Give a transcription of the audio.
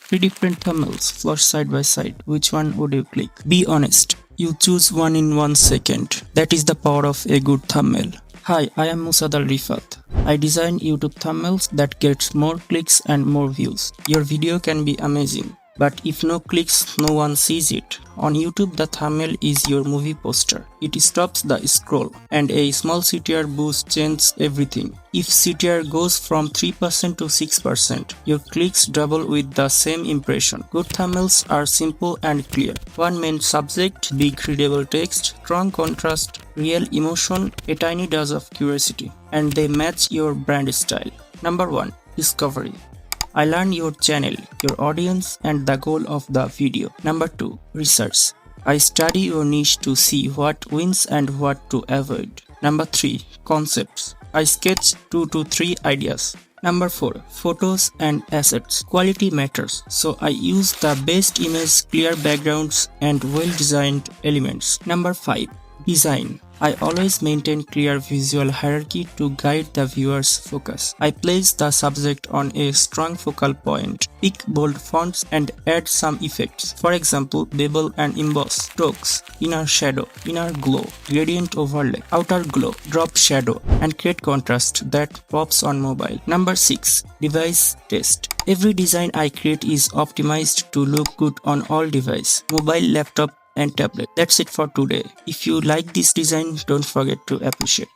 Three different thumbnails flash side by side. Which one would you click? Be honest. You choose one in 1 second. That is the power of a good thumbnail. Hi, I am Musadal Rifat. I design YouTube thumbnails that gets more clicks and more views. Your video can be amazing, but if no clicks, no one sees it. On YouTube, the thumbnail is your movie poster. It stops the scroll, and a small CTR boost changes everything. If CTR goes from 3% to 6%, your clicks double with the same impression. Good thumbnails are simple and clear. One main subject, big readable text, strong contrast, real emotion, a tiny dose of curiosity, and they match your brand style. Number 1. Discovery. I learn your channel, your audience, and the goal of the video. Number 2. Research. I study your niche to see what wins and what to avoid. Number 3. Concepts. I sketch 2 to 3 ideas. Number 4. Photos and assets. Quality matters, so I use the best image, clear backgrounds, and well-designed elements. Number 5. Design. I always maintain clear visual hierarchy to guide the viewer's focus. I place the subject on a strong focal point, pick bold fonts, and add some effects. For example, bevel and emboss, strokes, inner shadow, inner glow, gradient overlay, outer glow, drop shadow, and create contrast that pops on mobile. Number 6. Device test. Every design I create is optimized to look good on all devices, mobile, laptop, and tablet. That's it for today. If you like this design, don't forget to appreciate.